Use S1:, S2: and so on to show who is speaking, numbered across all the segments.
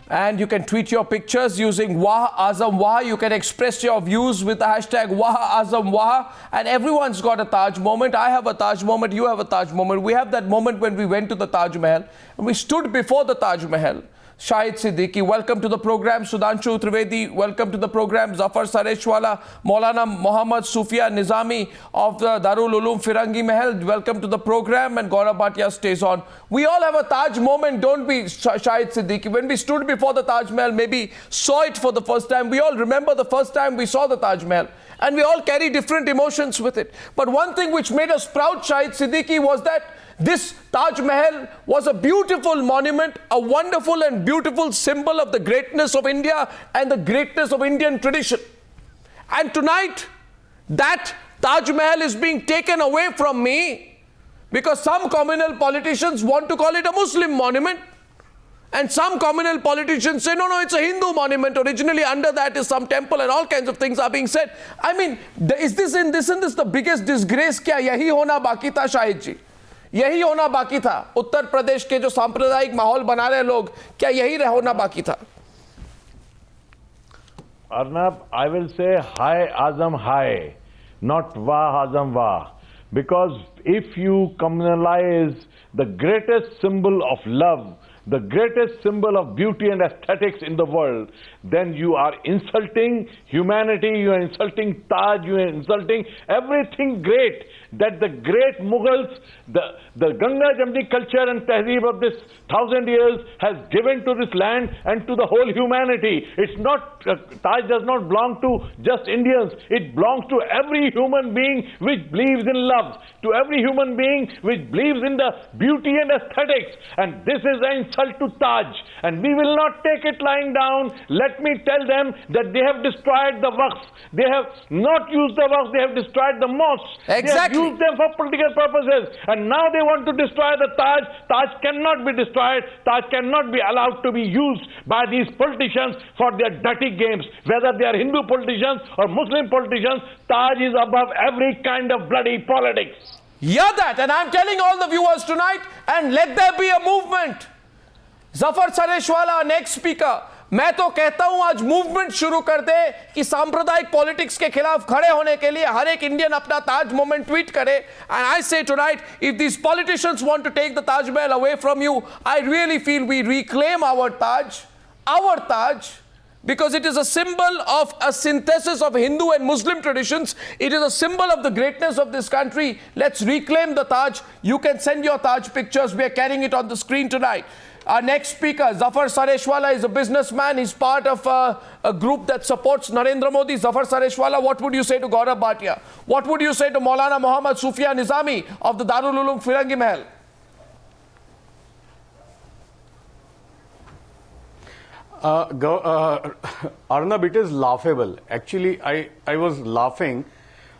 S1: And you can tweet your pictures using Wah Azam Wah. You can express your views with the hashtag Wah Azam Wah. And everyone's got a Taj moment. I have a Taj moment. You have a Taj moment. We have that moment when we went to the Taj Mahal and we stood before the Taj Mahal. Shahid Siddiqui, welcome to the program. Sudhanshu, Trivedi, welcome to the program. Zafar, Sareshwala, Maulana, Muhammad, Sufiyan, Nizami of the Darul, Uloom, Firangi Mahal, welcome to the program. And Gaurav Bhatia stays on. We all have a Taj moment, don't we, Shahid Siddiqui? When we stood before the Taj Mahal, maybe saw it for the first time, we all remember the first time we saw the Taj Mahal. And we all carry different emotions with it. But one thing which made us proud, Shahid Siddiqui, was that this Taj Mahal was a beautiful monument, a wonderful and beautiful symbol of the greatness of India and the greatness of Indian tradition. And tonight, that Taj Mahal is being taken away from me because some communal politicians want to call it a Muslim monument. And some communal politicians say, no, it's a Hindu monument. Originally under that is some temple and all kinds of things are being said. I mean, is this the biggest disgrace? Kya yahi hona baki tha, Shahid ji? यही होना बाकी था उत्तर प्रदेश के जो सांप्रदायिक माहौल बना रहे लोग क्या यही होना बाकी था
S2: Arnab, I will say hi Azam hi, not Wah Azam Wah, because if you communalize the greatest symbol of love, the greatest symbol of beauty and aesthetics in the world, then you are insulting humanity, you are insulting Taj, you are insulting everything great that the great Mughals, the Ganga Jamni culture and Tehzeeb of this 1,000 years has given to this land and to the whole humanity. It's not, Taj does not belong to just Indians, it belongs to every human being which believes in love, to every human being which believes in the beauty and aesthetics. And this is an insult to Taj, and we will not take it lying down. Let me tell them that they have destroyed the Waqf. They have not used the Waqf, they have destroyed the mosques.
S1: Exactly.
S2: They have used them for political purposes, and now they want to destroy the Taj. Taj cannot be destroyed. Taj cannot be allowed to be used by these politicians for their dirty games. Whether they are Hindu politicians or Muslim politicians, Taj is above every kind of bloody politics.
S1: Hear that, and I'm telling all the viewers tonight, and let there be a movement. Zafar Sareshwala, next speaker. मैं तो कहता हूं आज movement शुरू कर दे कि सांप्रदायिक politics के खिलाफ खड़े होने के लिए हर एक इंडियन अपना ताज मोमेंट ट्वीट करे. And I say tonight if these politicians want to take the Taj Mahal away from you, I really feel we reclaim our Taj, because it is a symbol of a synthesis of Hindu and Muslim traditions. It is a symbol of the greatness of this country. Let's reclaim the Taj. You can send your Taj pictures. We are carrying it on the screen tonight. Our next speaker, Zafar Sareshwala, is a businessman. He's part of a group that supports Narendra Modi. Zafar Sareshwala, what would you say to Gaurav Bhatia? What would you say to Maulana Muhammad Sufiyan Nizami of the Darul Uloom Firangi Mahal?
S3: Arnab, it is laughable. Actually, I was laughing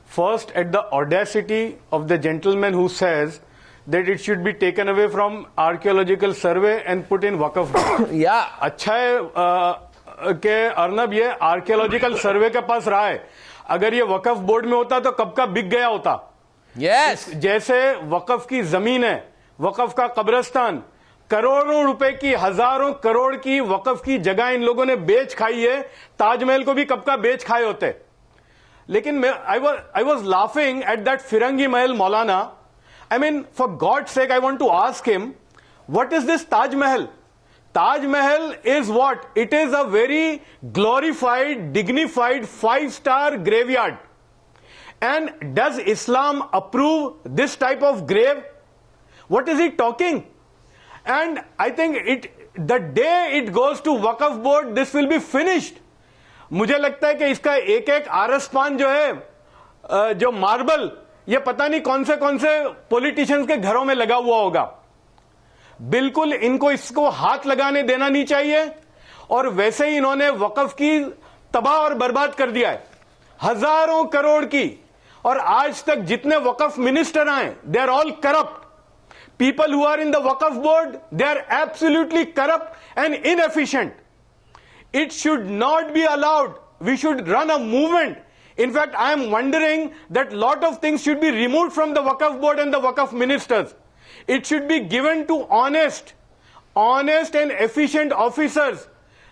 S3: first at the audacity of the gentleman who says that it should be taken away from archaeological survey and put in Waqf Board.
S1: Yeah.
S3: अच्छा है कि अर्नब ये archaeological सर्वे के पास रहा है. अगर ये वक्फ board में होता तो कब का बिक गया होता.
S1: Yes.
S3: जैसे वक्फ की जमीन है, वक्फ का कब्रिस्तान, करोड़ों रुपए की, हजारों करोड़ की वक्फ की जगह इन लोगों ने बेच खाई है. ताजमहल को भी कब का बेच खाए होते. लेकिन I was laughing at that Firangi Mahal maulana. I mean, for God's sake, I want to ask him, what is this Taj Mahal? Taj Mahal is what? It is a very glorified, dignified, 5-star graveyard. And does Islam approve this type of grave? What is he talking? And I think the day it goes to Waqf Board, this will be finished. मुझे लगता है कि इसका एक आरस पान जो है, जो मार्बल, ये पता नहीं कौन से पॉलिटिशियंस के घरों में लगा हुआ होगा. बिल्कुल इनको इसको हाथ लगाने देना नहीं चाहिए. और वैसे ही इन्होंने वक्फ की तबाह और बर्बाद कर दिया है, हजारों करोड़ की. और आज तक जितने वक्फ मिनिस्टर आए, they are all corrupt. People who are in the Waqf Board, they are absolutely corrupt and inefficient. It should not be allowed. We should run a movement. In fact, I am wondering that lot of things should be removed from the Waqf Board and the Waqf ministers. It should be given to honest and efficient officers.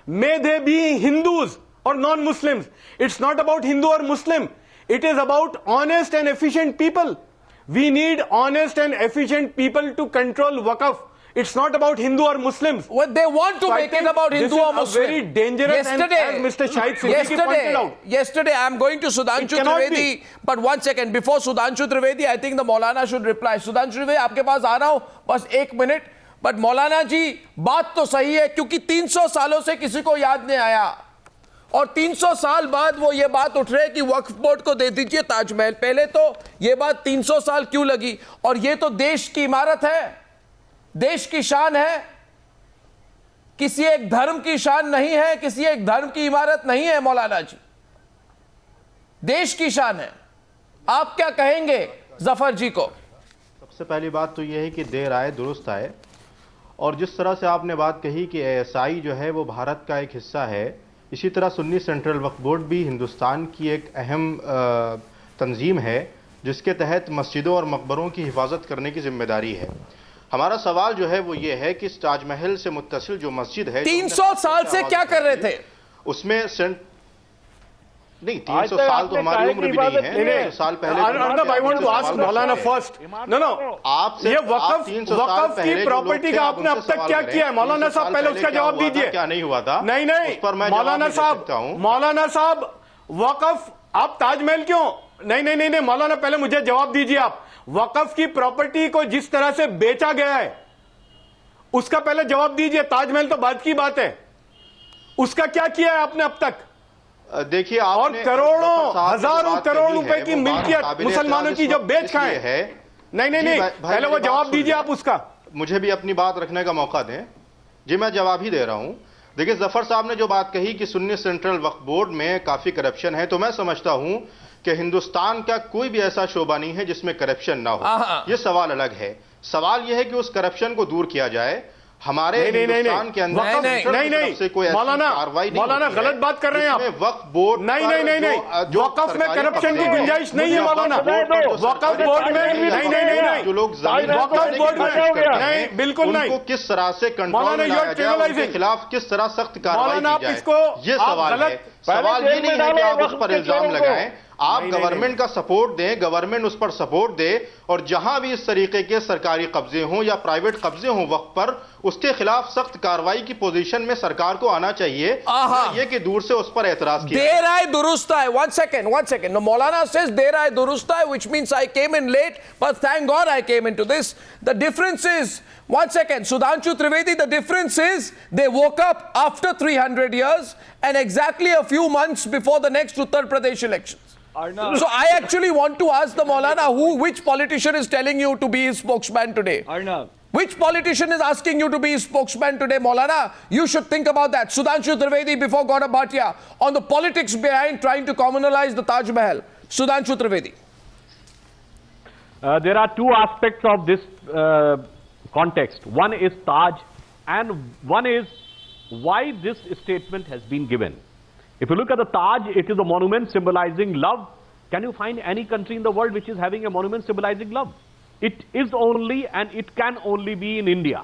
S3: May they be Hindus or non-Muslims. It's not about Hindu or Muslim. It is about honest and efficient people. We need honest and efficient people to control Waqf. It's not about Hindu or Muslims.
S1: Well, they want to make it about Hindu or Muslim.
S3: This is a very dangerous, and as Mr. Shahid Siddiqui pointed out.
S1: Yesterday, I'm going to Sudhanshu Trivedi. But 1 second, before Sudhanshu Trivedi, I think the Maulana should reply. Sudhanshu Trivedi, आपके पास आ रहा हूँ, बस 1 minute. But Maulana जी, बात तो सही है, क्योंकि 300 सालों से किसी को याद नहीं आया. और 300 साल बाद वो ये बात उठ रहे कि वक्फ बोर्ड को दे दीजिए ताजमहल. पहले तो ये बात 300 साल क्यों लगी? और ये तो देश की इमारत है, देश की शान है, किसी एक धर्म की शान नहीं है, किसी एक धर्म की इमारत नहीं है. मौलाना जी, देश की शान है. आप क्या कहेंगे जफर जी को?
S4: सबसे पहली बात तो यह है कि देर आए दुरुस्त आए. और जिस तरह से आपने बात कही कि एएसआई जो है वो भारत का एक हिस्सा है, इसी तरह सुन्नी सेंट्रल वक्फ बोर्ड भी हिंदुस्तान की एक अहम तंजीम है जिसके तहत मस्जिदों और मकबरों की हिफाजत करने की जिम्मेदारी है. हमारा सवाल जो है वो ये है कि ताजमहल से मुत्तसिल जो मस्जिद है
S1: 300 साल से क्या कर रहे थे
S4: उसमें नहीं 300 साल तो हमारी उम्र भी नहीं है. 300 साल पहले
S3: Arnab, I want to ask Maulana first. No.
S4: आपसे
S3: ये वक्फ की प्रॉपर्टी का आपने अब तक क्या किया है? मौलाना साहब पहले उसका जवाब दीजिए.
S4: क्या नहीं हुआ था?
S3: नहीं. मौलाना साहब वक्फ आप ताजमहल क्यों? नहीं. मौलाना पहले मुझे जवाब दीजिए. आप वक्फ की प्रॉपर्टी को जिस तरह से बेचा गया है उसका पहले जवाब दीजिए. ताजमहल तो बाद की बात है. उसका क्या किया है आपने अब तक?
S4: देखिए,
S3: और करोड़ों हजारों करोड़ रुपए की मिल्कियत मुसलमानों की जो बेच खाए है. नहीं. पहले वो जवाब दीजिए आप उसका.
S4: मुझे भी अपनी बात रखने का मौका दें. जी, मैं जवाब ही दे रहा हूं. देखिए, जफर साहब ने जो बात कही कि सुन्नी सेंट्रल वक्फ बोर्ड में काफी करप्शन है, तो मैं समझता हूं कि हिंदुस्तान का कोई भी ऐसा शोबा नहीं है जिसमें करप्शन ना हो. यह सवाल अलग है. सवाल यह है कि उस करप्शन को दूर किया जाए. हमारे हिंदुस्तान के अंदर
S3: नहीं
S4: कोई
S3: मौलाना गलत बात कर रहे हैं आप.
S4: वक्फ बोर्ड
S3: नहीं. वक्फ में करप्शन की गुंजाइश नहीं है मौलाना. वक्फ बोर्ड में नहीं.
S4: जो लोग
S3: वक्फ बोर्ड में नहीं, बिल्कुल नहीं.
S4: उनको किस तरह से कंट्रोल में लाया जाए, उनके खिलाफ किस तरह सख्त कार्रवाई की जाए, ये सवाल है. सवाल ये नहीं है कि आप उस पर इल्जाम लगाएं. आप गवर्नमेंट का सपोर्ट दें, गवर्नमेंट उस पर सपोर्ट दे, और जहां भी इस तरीके के सरकारी कब्जे हों या प्राइवेट कब्जे हों वक्त पर, उसके खिलाफ सख्त कार्रवाई की पोजीशन में सरकार को आना चाहिए. ये कि दूर से उस पर एतराज किया.
S1: देर आए दुरुस्त आए. One second. No, Maulana says देर आए दुरुस्त आए, which means I came in late, but thank God I came into this. The difference is, 1 second, Sudhanshu Trivedi, the difference is they woke up after 300 years and exactly a few months before the next Uttar Pradesh elections.
S5: Arnab.
S1: So I actually want to ask the Maulana, which politician is telling you to be his spokesman today?
S5: Arnab.
S1: Which politician is asking you to be his spokesman today, Maulana? You should think about that. Sudhanshu Trivedi before Gaurav Bhatia on the politics behind trying to communalize the Taj Mahal. Sudhanshu Trivedi.
S6: There are two aspects of this context. One is Taj and one is why this statement has been given. If you look at the Taj, it is a monument symbolizing love. Can you find any country in the world which is having a monument symbolizing love? It is only and it can only be in India.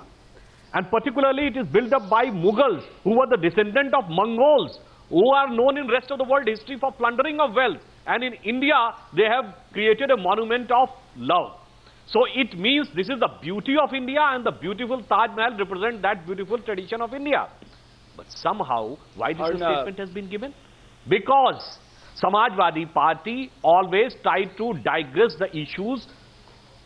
S6: And particularly it is built up by Mughals, who were the descendant of Mongols, who are known in rest of the world history for plundering of wealth. And in India, they have created a monument of love. So it means this is the beauty of India, and the beautiful Taj Mahal represents that beautiful tradition of India. But somehow, why this statement has been given? Because Samajwadi Party always tried to digress the issues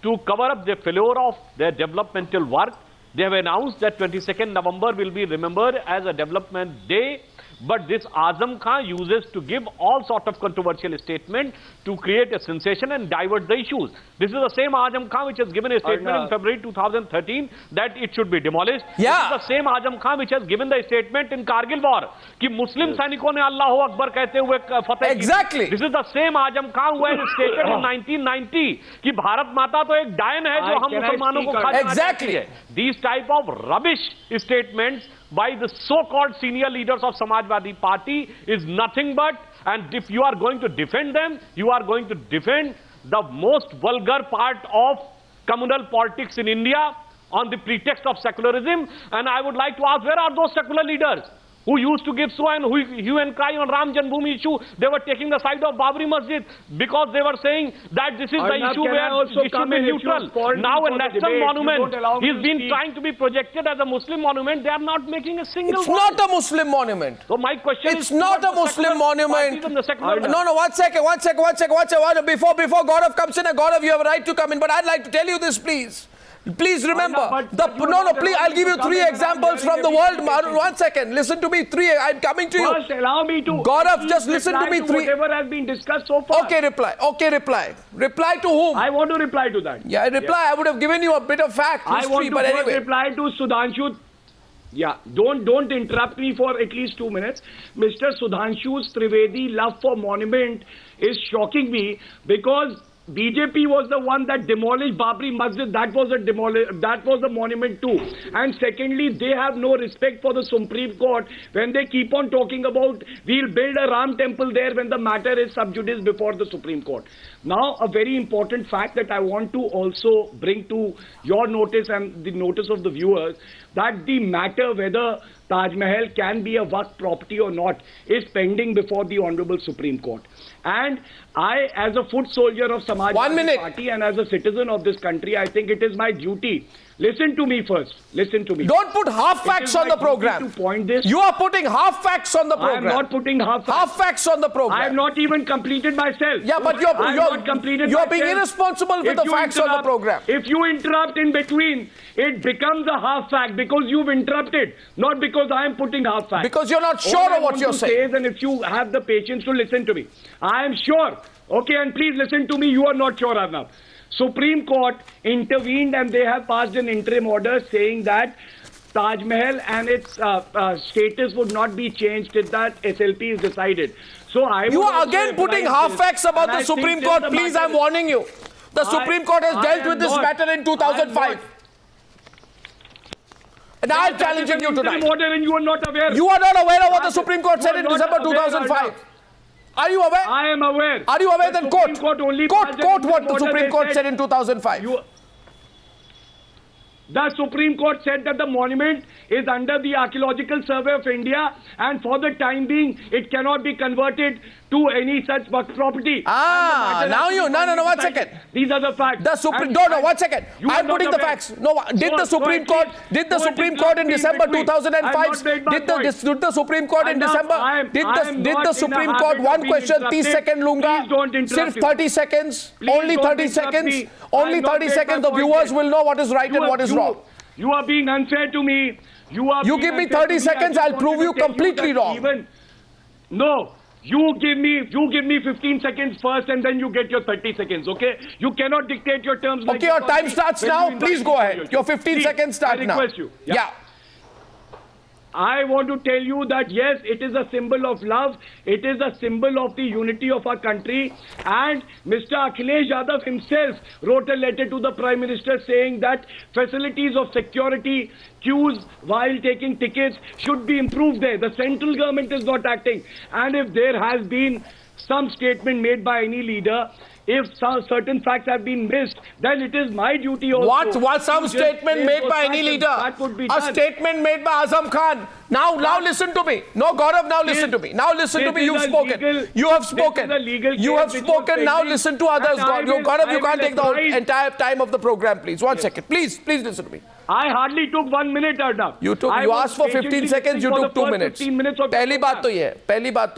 S6: to cover up the failure of their developmental work. They have announced that 22nd November will be remembered as a development day. But this Azam Khan uses to give all sort of controversial statement to create a sensation and divert the issues. This is the same Azam Khan which has given a statement in February 2013 that it should be demolished.
S1: Yeah.
S6: This is the same Azam Khan which has given the statement in Kargil war कि मुस्लिम सैनिकों ने अल्लाह अकबर कहते हुए फतेह की.
S1: Exactly.
S6: This is the same Azam Khan who has stated in 1990 कि भारत माता तो एक डायन है जो हम मुसलमानों को खा जाना चाहती है. These type of rubbish statements by the so-called senior leaders of Samajwadi Party is nothing but, and if you are going to defend them, you are going to defend the most vulgar part of communal politics in India on the pretext of secularism. And I would like to ask, where are those secular leaders who used to give hue and cry on Ram Janmabhoomi issue. They were taking the side of Babri Masjid because they were saying that this is the issue where it should be neutral. Now a national monument is being trying to be projected as a Muslim monument. They are not making a single
S1: It's not a Muslim monument.
S6: So my question
S1: is... It's not a Muslim monument.
S6: No,
S1: one second. Before Gaurav comes in, Gaurav, you have a right to come in. But I'd like to tell you this, please. Please remember, please, I'll give you 3 examples from the world. 1 second, listen to me, 3, I'm coming to you.
S5: First, allow me to...
S1: Gaurav, just listen to me, 3.
S5: Whatever has been discussed so far.
S1: Okay, reply. Reply to whom?
S5: I want to reply to that.
S1: Yeah, reply. Yes. I would have given you a bit of fact, history,
S5: I want to
S1: but anyway.
S5: reply to Sudhanshu. Yeah, don't interrupt me for at least 2 minutes. Mr. Sudhanshu's Trivedi love for monument is shocking me because BJP was the one that demolished Babri Masjid. That was a monument too. And secondly, they have no respect for the Supreme Court when they keep on talking about we'll build a Ram temple there when the matter is sub judice before the Supreme Court. Now, a very important fact that I want to also bring to your notice and the notice of the viewers, that the matter whether Taj Mahal can be a Waqf property or not is pending before the Honorable Supreme Court. And I, as a foot soldier of Samajwadi Party and as a citizen of this country, I think it is my duty. Listen to me first. Listen to me.
S1: Don't put half facts on the program.
S5: To point this.
S1: You are putting half facts on the program.
S5: I am not putting half facts.
S1: Half facts on the program.
S5: I have not even completed myself.
S1: Yeah, but you're being irresponsible with the facts on the program.
S5: If you interrupt in between, it becomes a half fact because you've interrupted, not because I am putting half facts.
S1: Because you're not sure of what you're saying.
S5: And if you have the patience to listen to me, I am sure. Okay, and please listen to me. You are not sure, Arnab. Supreme Court intervened and they have passed an interim order saying that Taj Mahal and its status would not be changed till that SLP is decided. So
S1: you are again putting half facts about the Supreme Court. Please, I'm warning you. The Supreme Court has dealt with this matter in 2005. And I'm challenging you tonight.
S5: And you are not aware.
S1: You are not aware of what the Supreme Court said in December 2005. Are you aware?
S5: I am aware.
S1: Are you aware? Then quote what the Supreme Court said in 2005.
S5: The Supreme Court said that the monument is under the Archaeological Survey of India and for the time being it cannot be converted to any such Waqf property.
S1: Now you... No, 1 second.
S5: These are the facts.
S1: The Supreme... No, 1 second. I'm putting the facts. No, did the Supreme Court in December 2005... Did the Supreme Court in December... Did the Supreme Court... One question, 30 seconds lunga. Sirf 30 seconds. Only 30 seconds. Only 30 seconds. The viewers will know what is right and what is wrong.
S5: You are being unfair to me.
S1: You give me 30 seconds, I'll prove you completely wrong.
S5: No. You give me 15 seconds first and then you get your 30 seconds, okay? You cannot dictate your terms like...
S1: Okay, your time starts now. Please go ahead. Your 15 seconds start now.
S5: I request you.
S1: Yeah.
S5: I want to tell you that yes, it is a symbol of love. It is a symbol of the unity of our country. And Mr. Akhilesh Yadav himself wrote a letter to the Prime Minister saying that facilities of security, queues while taking tickets should be improved there. The central government is not acting. And if there has been some statement made by any leader, if certain facts have been missed, then it is my duty also.
S1: What was some statement made by any leader? A statement made by Azam Khan. Now listen to me. No, Gaurav, now listen to me. Now listen to me. You've spoken. You have spoken. You have spoken. Now listen to others. Gaurav, you can't take the entire time of the program, please. 1 second. Please listen to me.
S5: I hardly took 1 minute, Arnab.
S1: You asked for 15 seconds, you took 2 minutes. पहली बात तो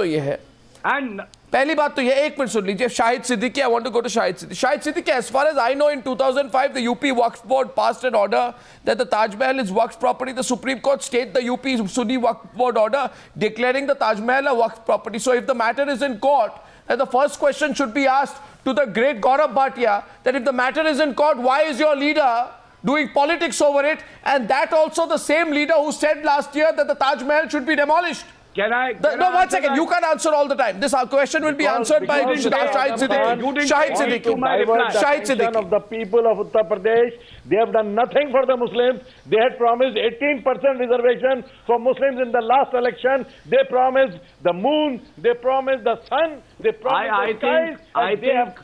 S1: ये है.
S5: And
S1: पहली बात तो ये 1 minute सुन लीजिए. Shahid Siddiqui, I want to go to Shahid Siddiqui. Shahid Siddiqui, as far as I know, in 2005, the UP Waqf Board passed an order that the Taj Mahal is Waqf property. The Supreme Court stayed the UP Sunni Waqf Board order declaring the Taj Mahal a Waqf property. So if the matter is in court, then the first question should be asked to the great Gaurav Bhatia that if the matter is in court, why is your leader doing politics over it? And that also the same leader who said last year that the Taj Mahal should be demolished. No, 1 second. You can't answer all the time. This question will be answered by Shahid Siddiqui. Shahid Siddiqui.
S2: Of the people of Uttar Pradesh, they have done nothing for the Muslims. They had promised 18% reservation for Muslims in the last election. They promised the moon. They promised the sun. They promised the skies.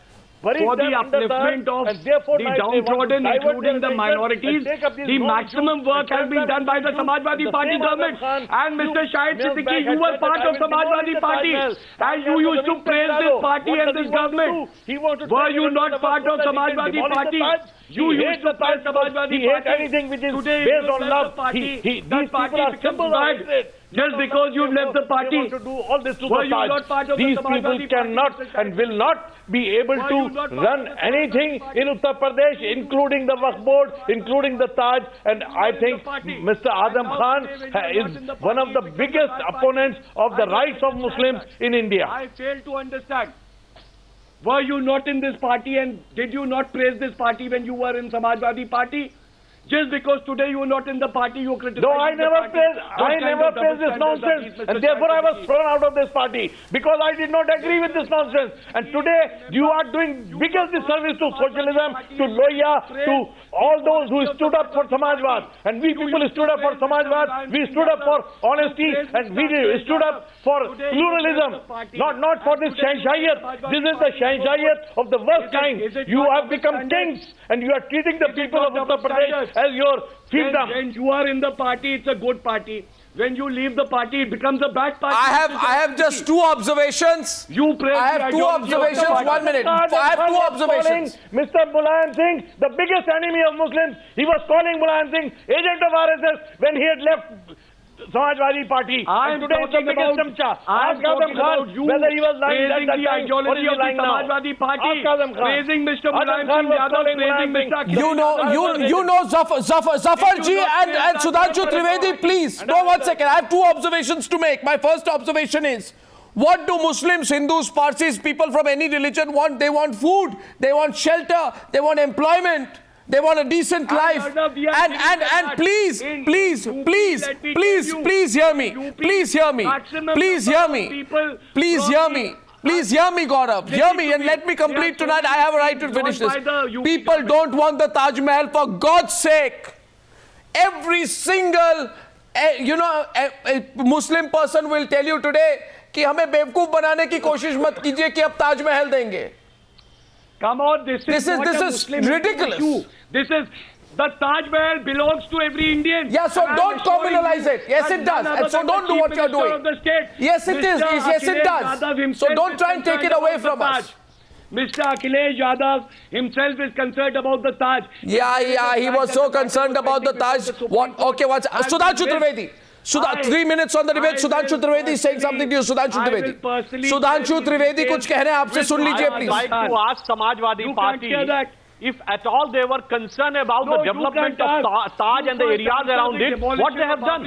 S5: for the upliftment of the downtrodden, including the minorities. The maximum work has been done by the Samajwadi Party government. And Mr. Shahid Siddiqui, you were part of Samajwadi Party, and you used to praise this party and this government. Were you not part of Samajwadi Party? You used to praise Samajwadi Party.
S2: Anything which is
S5: Today,
S2: based on love.
S5: these people are sympathized. Just because you've left the party,
S2: want to do all this to
S5: were
S2: the
S5: you
S2: Taj.
S5: not part of
S2: These
S5: the
S2: people
S5: Samajwadi
S2: cannot
S5: Party?
S2: and will not be able
S5: Were you
S2: to
S5: not part
S2: run
S5: of the
S2: anything
S5: Samajwadi
S2: in Uttar Pradesh, including the Waqf Board, including the Taj. And I think Mr. Azam Khan is one of the biggest opponents of the rights of Muslims in India.
S5: I fail to understand. Were you not in this party, and did you not praise this party when you were in Samajwadi Party? Just because today you are not in the party, you criticize.
S2: No, I never praised this nonsense, and therefore I was thrown out of this party because I did not agree with this nonsense. And today you are doing biggest disservice to socialism, to Loya, to all those who stood up for Samajwad. And we people stood up for Samajwad, we stood up for honesty, and we stood up for pluralism, not for this Shahid. This is the Shahid of the worst kind. You have become kings, and you are treating the people of Uttar Pradesh as your fiefdom.
S5: When you are in the party, it's a good party. When you leave the party, it becomes a bad party.
S1: I have just two observations.
S5: I
S1: have two observations. 1 minute. I have two observations.
S2: Mr. Mulayam Singh, the biggest enemy of Muslims, he was calling Mulayam Singh agent of RSS when he had left Samajwadi Party.
S5: I am talking about
S2: Azam Khan,
S5: you
S2: whether he was lying
S5: praising
S2: that
S5: the
S2: time or
S5: ideology
S2: he is
S5: of the
S2: lying now.
S5: Samajwadi Party,
S2: Azam Khan.
S5: praising Mr. Mulayam
S2: Khan
S5: Singh
S2: was
S5: Yadav,
S2: calling
S5: praising
S2: Mulayam
S5: Mr.
S2: Singh.
S1: You know Zafar ji and Sudhanshu Trivedi, please. No, 1 second. I have two observations to make. My first observation is, what do Muslims, Hindus, Parsis, people from any religion want? They want food, they want shelter, they want employment. They want a decent life. And please hear me. Please hear me. Please hear me, Gaurav. Hear me and let me complete tonight. I have a right to finish this. People don't want the Taj Mahal, for God's sake. Every single, Muslim person will tell you today कि हमें बेवकूफ बनाने की कोशिश मत कीजिए कि अब ताज महल देंगे.
S5: Come on, this is
S1: ridiculous.
S5: Issue. This is the Taj Mahal belongs to every Indian.
S1: Yeah, so don't communalize it. Yes, it does. And so don't do what you're doing. Yes, it is. Yes, it does. So don't try and take it away from us.
S5: Mr. Akhilesh Yadav himself is concerned about the Taj.
S1: Yeah, he was so concerned about the Taj. What? Okay, what's Sudhanshu Trivedi? 3 minutes on the debate. Sudhanshu Trivedi is saying something to you. Sudhanshu Trivedi कुछ कह रहे हैं आपसे, सुन लीजिए please.
S6: I would like to ask Samajwadi Party if at all they were concerned about the development of Taj and the areas around it, what they have done.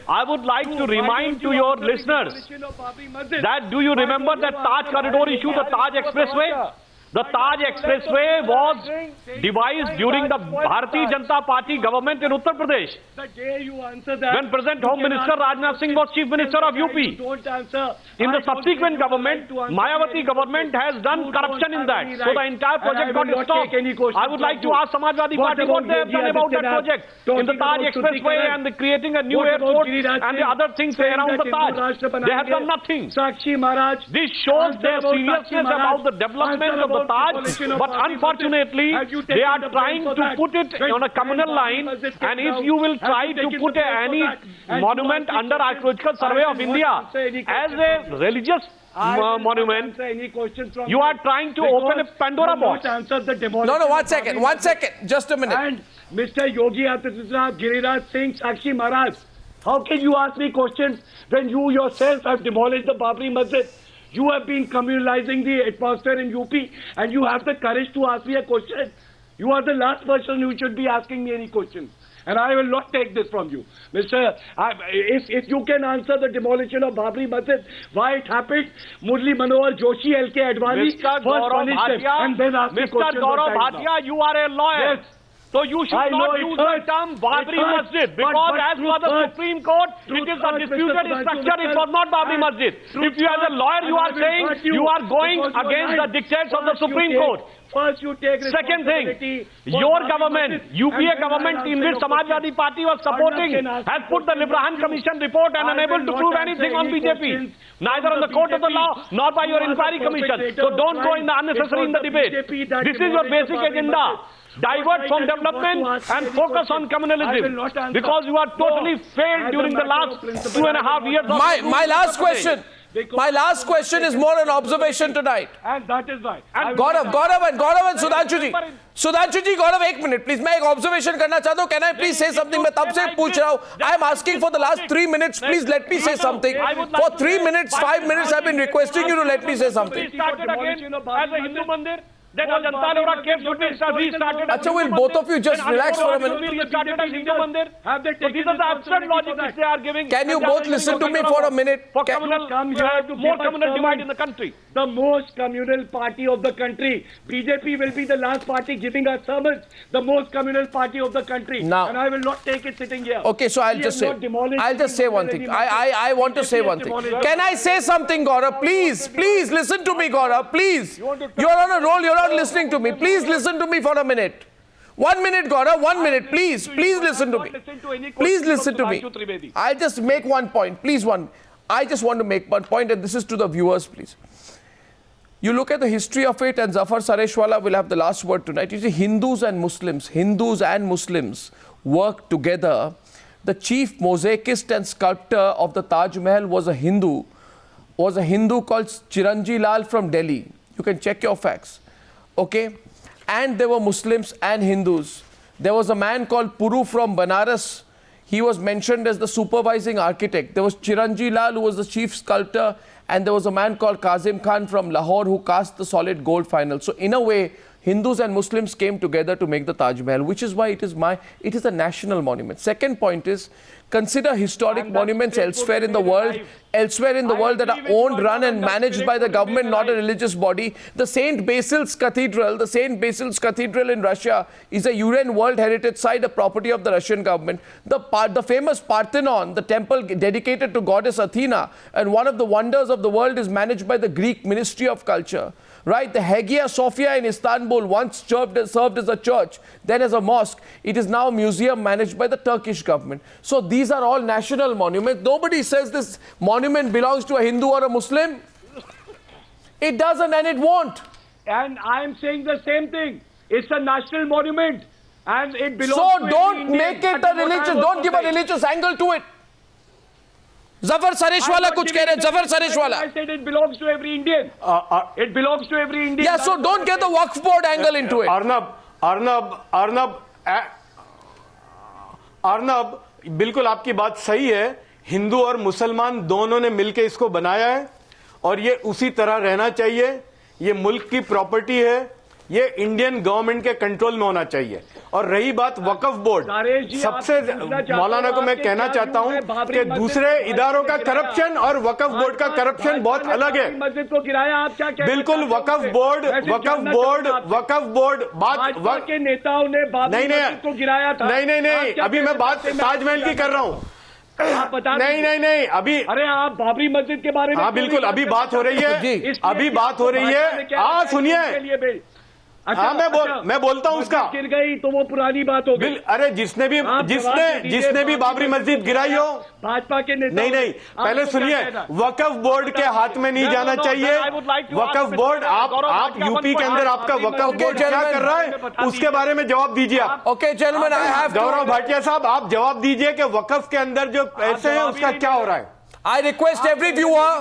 S6: I would like to remind to your listeners that do you remember that Taj corridor issue, the Taj Expressway? The Taj Expressway was devised during the Bharatiya Janata Party government in Uttar Pradesh.
S5: The day you answer that,
S6: when present Home Minister Rajnath Singh was Chief Minister of UP.
S5: Don't answer.
S6: In the subsequent government, Mayawati government has done corruption in that. So the entire project got stopped. I would like to ask Samajwadi Party what they have done about that project. In the Taj Expressway and the creating a new airport and the other things around the Taj. They have done nothing. This shows their seriousness about the development of the Taj, but unfortunately they are trying to put it on a communal line, and if you will try to put any monument under Archaeological Survey of India as a religious monument, you are trying to open a Pandora box.
S1: No, 1 second, just a minute.
S5: And Mr. Yogi Adityanath, Giriraj Singh, Sakshi Maharaj, how can you ask me questions when you yourself have demolished the Babri Masjid? You have been communalizing the atmosphere in UP, and you have the courage to ask me a question. You are the last person who should be asking me any questions. And I will not take this from you. If you can answer the demolition of Babri Masjid, why it happened, Murli Manohar Joshi, L.K. Advani,
S6: Mr. Gaurav Bhatia,
S5: and then ask me questions.
S6: Mr. Gaurav Bhatia, you are a lawyer.
S5: Yes.
S6: So you should not use the term Babri Masjid, because as per the Supreme Court, it is a disputed structure, it was not Babri Masjid. If you as a lawyer you are saying you are going against the dictates of the Supreme Court.
S5: First, you take
S6: Second thing,
S5: responsibility.
S6: your government, UPA government in which Samajwadi Party was supporting, has put the Librahan Commission report and unable to prove anything on BJP. Neither on the court of the law nor by your inquiry commission. So don't go in the unnecessary in the debate. This is your basic agenda. Divert from development and focus on communalism, because you are totally failed during the last 2.5 years.
S1: My last question. My last question is more an observation tonight.
S5: And that is why.
S1: Gaurav and Sudhanshu ji. Sudhanshu ji, Gaurav, 1 minute, please. मैं एक observation करना चाहता हूँ. Can I please say something? मैं तब से पूछ रहा हूँ. I am asking for the last 3 minutes. Please let me say something. For 3 minutes, 5 minutes, I have been requesting you to let me say something.
S6: Started again as a Hindu mandir. Then Ajanta Ellora cave should be restarted.
S1: Achha, will both of you just relax for a minute?
S6: So these are the absurd logic which they are giving.
S1: Can you both listen to me for a minute?
S6: For communal, more communal divide in the country.
S5: The most communal party of the country. BJP will be the last party giving us sermons. The most communal party of the country.
S1: Now,
S5: and I will not take it sitting here.
S1: Okay, so I'll just say one thing. I want to say one thing. Can I say something, Gaurav? Please listen to me, Gaurav. Please. You're on a roll. You're not listening to me. Please listen to me for a minute. 1 minute, Gaurav. 1 minute. Please listen to me. Please listen to me. I'll just make one point. Please, I just want to make one point, and this is to the viewers, please. You look at the history of it, and Zafar Sareshwala will have the last word tonight. You see, Hindus and Muslims work together. The chief mosaicist and sculptor of the Taj Mahal was a Hindu called Chiranji Lal from Delhi. You can check your facts. Okay? And there were Muslims and Hindus. There was a man called Puru from Banaras. He was mentioned as the supervising architect. There was Chiranji Lal, who was the chief sculptor, and there was a man called Azam Khan from Lahore who cast the solid gold final. So in a way, Hindus and Muslims came together to make the Taj Mahal, which is why it is a national monument. Second point is, consider historic monuments elsewhere in the world that are owned, run and managed by the government, not a religious body. The St. Basil's Cathedral in Russia is a UN World Heritage Site, a property of the Russian government. The famous Parthenon, the temple dedicated to goddess Athena, and one of the wonders of the world, is managed by the Greek Ministry of Culture. Right, the Hagia Sophia in Istanbul once served as a church, then as a mosque. It is now a museum managed by the Turkish government. So these are all national monuments. Nobody says this monument belongs to a Hindu or a Muslim. It doesn't, and it won't.
S5: And I am saying the same thing. It's a national monument, and it belongs to
S1: So don't make it a religious. Don't give a religious angle to it. Zafar Sareshwala kuch keh rahe hain. Zafar Sareshwala.
S5: I said it belongs to every Indian. It belongs to every Indian.
S1: Yeah, so don't get the Waqf Board angle into it.
S3: Arnab, बिल्कुल आपकी बात सही है. हिंदू और मुसलमान दोनों ने मिलकर इसको बनाया है और ये उसी तरह रहना चाहिए. ये मुल्क की प्रॉपर्टी है. ये इंडियन गवर्नमेंट के कंट्रोल में होना चाहिए. और रही बात वक्फ बोर्ड, सबसे मौलाना को मैं कहना चाहता हूं कि दूसरे इदारों का करप्शन और वक्फ बोर्ड का करप्शन बहुत अलग है.
S5: मस्जिद को गिराया, आप क्या कहते हैं?
S3: बिल्कुल वक्फ बोर्ड बात
S5: के नेताओं ने बाबरी मस्जिद को गिराया था.
S3: नहीं, अभी मैं बात ताजमहल की कर रहा हूं.
S5: आप बता
S3: नहीं अभी.
S5: अरे आप बाबरी मस्जिद के बारे में.
S3: हाँ बिल्कुल, अभी बात हो रही है. अभी बात हो रही है. हाँ सुनिए.
S5: अच्छा,
S3: हाँ मैं बोलता हूँ उसका.
S5: गिर गई तो वो पुरानी बात हो गई.
S3: अरे जिसने भी बाबरी मस्जिद गिराई हो,
S5: भाजपा के नेता.
S3: नहीं पहले सुनिए. वक्फ बोर्ड के हाथ में नहीं जाना चाहिए. वक्फ बोर्ड, आप यूपी के अंदर आपका वक्फ बोर्ड क्या कर रहा है, उसके बारे में जवाब दीजिए आप.
S1: Okay gentleman, I have
S3: Gaurav Bhatia साहब, आप जवाब दीजिए कि वक्फ के अंदर जो पैसे हैं उसका क्या हो रहा है.
S1: I request every viewer,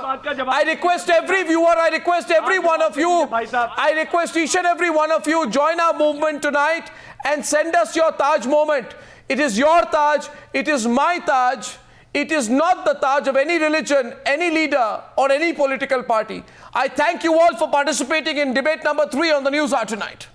S1: I request every one of you, I request each and every one of you, join our movement tonight and send us your Taj moment. It is your Taj, it is my Taj, it is not the Taj of any religion, any leader or any political party. I thank you all for participating in debate number 3 on the Newshour tonight.